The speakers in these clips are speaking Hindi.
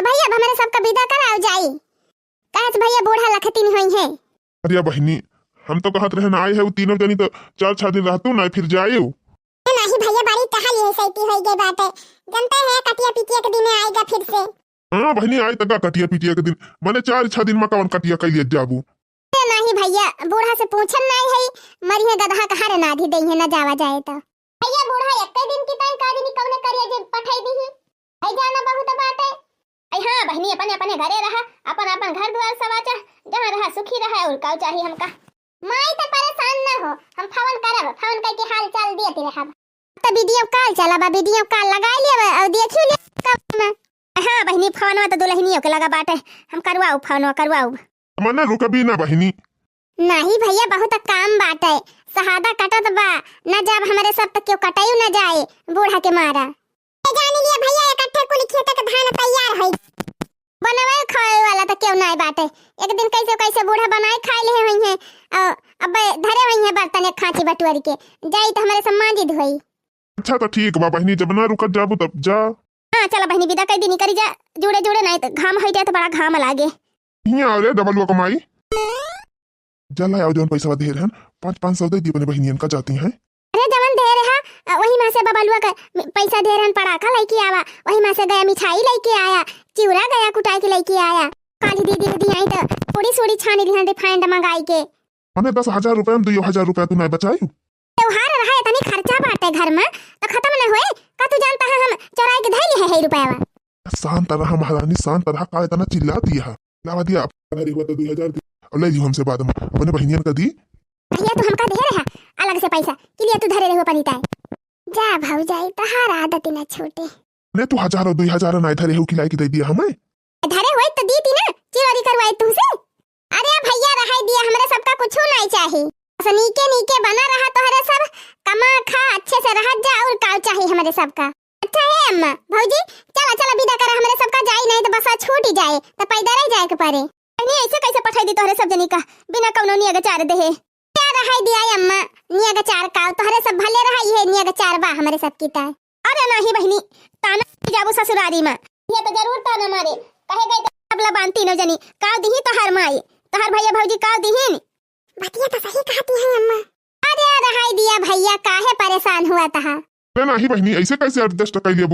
तो भैया अब हमारे सबका विदा कराओ जाई। कहत भैया बूढ़ा लखती नहीं हुई है। अरे बहनी हम तो कहत रहे ना आए है वो तीनों जनी तो 4-6 दिन रहतू ना फिर जाए। नहीं भैया बड़ी कहां ये सैती होई गई बात है। जनता है कटिया पिटिया के दिन आएगा फिर से। हाँ बहनी आए तक कटिया पिटिया के दिन माने 4-6 दिन में कौन कटिया कैलिए जाबू। नहीं भैया बूढ़ा से पूछन नहीं है मरी है गधा कहां रे नाधी दई है ना जावा जाए तो। भैया बूढ़ा एक दिन की टाइम कादी नी कौने करिए जे पठाई दी है। भाई जाना बहुत बात है। आई हां बहनी अपने अपने घरे रहा अपन अपन घर द्वार सवाचा जहां रहा सुखी रहा और काऊ चाहिए हमका। माई तो परेशान ना हो हम फोन करब फोन करके हाल चाल देते रहब। तो वीडियो कॉल चलाबा वीडियो कॉल लगा लेब और देखियो ले कब में। हां बहनी फोनवा तो दुल्हनियों के लगा बाटे हम करवाऊ फोनवा करवाऊ। मने रुकबी ना बहनी। नहीं भैया बहुत काम बाटे शहादा कटत बा न जब हमारे सब तक क्यों कटायू न जाए बूढ़ा के मारा। जान लिया भैया इकट्ठे कुल खेत के धान तैयार है बनवे खाए वाला तो क्यों नहीं बाटे। एक दिन कैसे कैसे बूढ़ा बनाए खाए ले हुई है अब धरे हुई है बर्तन एक खांची बटुअर के जाई तो हमारे सम्मान जी धोई। अच्छा तो ठीक बा बहनी जब ना रुकत जाबू तब जा। हां चला बहनी विदा कई दिन करी जा जुड़े जुड़े नहीं तो घाम होई जाए तो बड़ा घाम लागे। हिया अरे डबल वो कमाई जला आओ जोन पैसा दे रहन 500 दे दी बने बहनियन का जाती हैं। अरे जवन दे रहा वही मां से बबलुआ का पैसा दे रहन पड़ाका लेके आवा वही मां से गया मिठाई लेके आया चिवड़ा गया कुटाई के लेके आया काली दीदी आई तो थोड़ी सोड़ी छानी रिहन रिफाइंड मंगाई के हमें 10,000 रुपए में 2,000 रुपए तू नहीं बचाई। त्योहार रहा है तनी खर्चा बाटे घर में तो खत्म न होए का तू जानता है हम चोराई के धैली है रुपया। शांत रहा महारानी शांत रहा का इतना चिल्लाती है लावा दिया अरे हुआ तो 2,000 और ले लियो हमसे बाद में अपने बहनियन का दी। भैया तू हमका दे रहा अलग से पैसा के लिए तू धरे रहो पनीता जा भाऊ जाई तो हार आदत न छोटे ने तू 1,000 और 2,000 नहीं धरे हो खिलाई की दे दिया हमें धरे होए तो दी थी ना चिरोरी करवाई तुमसे। अरे भैया रहाई दिया हमरे सबका कुछ नहीं चाहिए नीके नीके बना रहा तो हरे सब कमा खा अच्छे से रह जा और काल चाहिए हमारे सबका। अच्छा है अम्मा भौजी चला चला विदा कर हमारे सबका जाई नहीं तो बसा छूट ही जाए तो पैदल ही जाए के पारे। नहीं ऐसे कैसे पठाई दी तोहरे सब जनी का बिना कौनो निया चार दे है क्या रहाई दिया अम्मा निया चार का तोहरे सब भले रहाई है निया चार बा हमारे सब की ता। अरे नहीं बहनी ताना जाबू ससुरारी में ये तो जरूर ताना मारे कहे गई तबला बांधती न जनी का दी तो हर माई तो हर भैया भौजी का दीहिन बतिया तो सही कहती है अम्मा। अरे रहाई दिया भैया काहे परेशान हुआ था। अरे नहीं बहनी ऐसे कैसे एडजस्ट कर लिया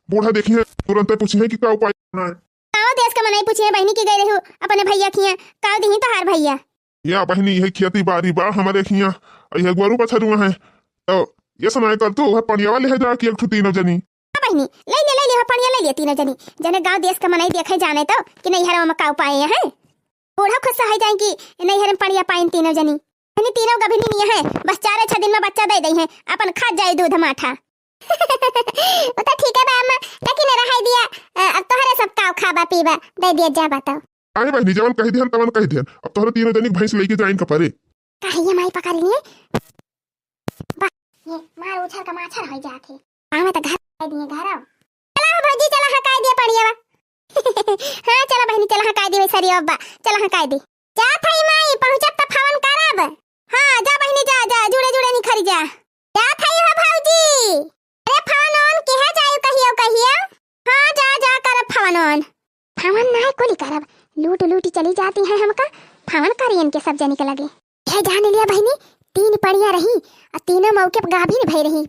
बूढ़ा देखी है तुरंत पूछी है कि क्या उपाय करना है। आओ देश का मनाई पूछी है बहनी की गई रहो अपने भैया खिया का दी तो हर भैया या बहनी यह खेती बारी बा हमारे खिया यह गुरु पछरुआ है तो ये सुनाए कर तू है पनिया वाले है जा कि एक तीनों जनी बहनी ले ले पनिया ले ले तीनों जनी जने गांव देश का मनाई देखे जाने तो कि नहीं हर में का उपाय है बूढ़ा खुद सहाय जाए कि नहीं हर पनिया पाइन तीनों जनी बहनी तीनों गभिनी नहीं है बस 4-6 दिन में बच्चा दे दई है अपन खा जाए दूध माठा। वो तो ठीक है अम्मा लेकिन रहाई दिया अब तोहरे सब का खाबा पीबा दे दिया जा बताओ। अरे बहनी जवन कह दिहन तवन कह दिहन अब तोहरे तीनों जनी भैंस लेके जाइन का परे कहिए माई पका रही है ये मार उछल का माछर हो जाथे हां मैं तो घर दे दिए घर आओ चला भौजी चला हकाई दिए पड़िया हां चला बहनी चला हकाई दिए सरी अब्बा चला हकाई दी जा थई माई पहुंचब त फोन करब। हां जा बहनी जा जा जुड़े जुड़े नहीं खरी जा थई हो भौजी अरे फोन ऑन के है जायो कहियो हां जा जा करब फोन ऑन फोन नहीं कोली करब लूट लूटी चली जाती है हमका फोन करियन के सब जनी के लगे ये जान लिया बहनी 3 पड़िया रही और तीनों मौके गाभिन भई रही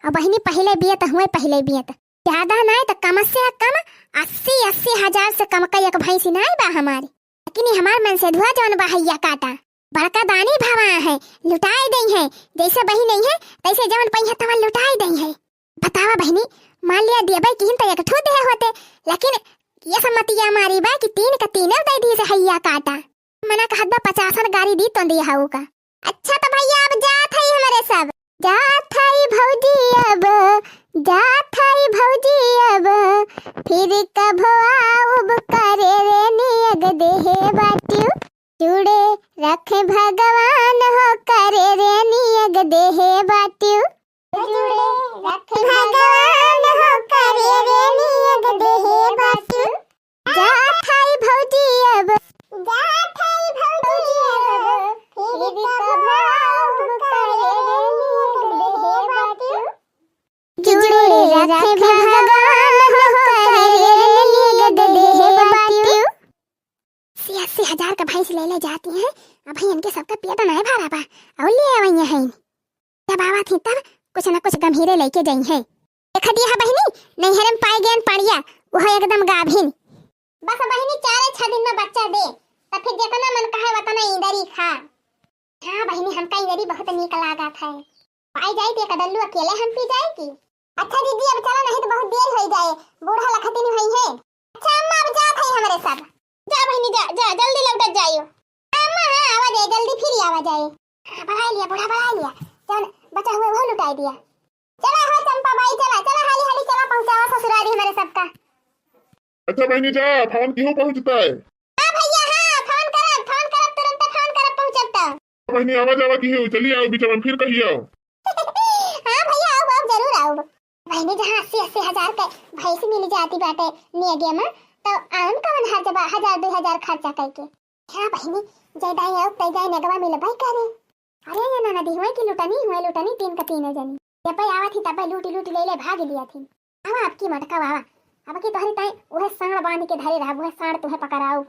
और बहनी पहले बियत हुए पहले बियत ज्यादा नहीं तो कम से कम 80 हजार से कम का एक भैंसी नहीं बा हमारी लेकिन हमार मन से धुआ जौन बहैया काटा बड़का दानी भावा है लुटाई दई है जैसे बही नहीं है तैसे जवन पहिया तवन लुटाई दई है। बतावा बहनी मान लिया दिया किन तो एक ठो दे होते लेकिन ये सम्मतिया मारी बा कि 3 का 3 दे दी से हैया काटा मना कहत बा 50 गाड़ी दी तो दिया हाउ का। अच्छा तो भैया अब जात है हमारे सब जात है भौजी अब जात है भौजी अब फिर कभो आऊब करे रे नियग देहे बाटियो जुड़े रखे भगवान हो करे रे नियग देहे बाटियो जुड़े रखे भगवान हो करे रे नियग देहे बाटियो जात है भौजी अब जात है भौजी अब फिर कभो आऊब करे रे नियग देहे बाटियो जुड़े रखे भगवान हो करे रे नियग देहे ले ले जाती हैं। अब भाई इनके सबका पेट नहीं भरा बा और ले आवैया है। जब आवा थी तब कुछ न कुछ गंभीरे लेके जाई है। देख दिया बहिनी नैहर में पाई गेन पड़िया वो है एकदम गाभिन। बस बहिनी 4-6 दिन में बच्चा दे तो फिर जितना मन कहे उतना इधर ही खा। हाँ बहिनी हमका इधर ही बहुत नीक लागा था। पाई जाए तो कदल्लू अकेले हम पी जाएगी। अच्छा दीदी अब चलो नहीं तो बहुत देर हो जाए बूढ़ा लखती नहीं हुई है। अच्छा अम्मा अब जात है हमारे सब। जा बहिनी जा जा जल्दी लौट जाइयो। अम्मा हां आवा जाए जल्दी फिर आवा जाए। बढ़ा लिया बूढ़ा बढ़ा लिया चल बचा हुआ वो लुटाई दिया। चला हो चंपा बाई चला चला हाली हाली चला पहुंचावा ससुराली हमारे सबका। अच्छा बहनी जा फोन क्यों पहुंचता है। हां भैया हां फोन करब तुरंत फोन करब पहुंचता। बहनी आवाज आवा की हो चलिए आओ बीच में फिर कहिए आओ। हां भैया आओ जरूर आओ। बहनी जहां 80 हजार के भैंस मिल जाती बाटे नेगे में तो आम कौन हर जब 1000-2000 खर्चा करके। हां बहनी जय दाई आओ तय जाए नेगवा मिल भाई करे। अरे ये नाना दी हुए की लुटनी 3 का 3 जनी जब आवा थी तब लूटी ले भाग लिया थी। अब आपकी मटका बाबा अब की तोहरी ताई ओहे साण बांध के धरे रहा वो साण तुहे पकड़ाऊ।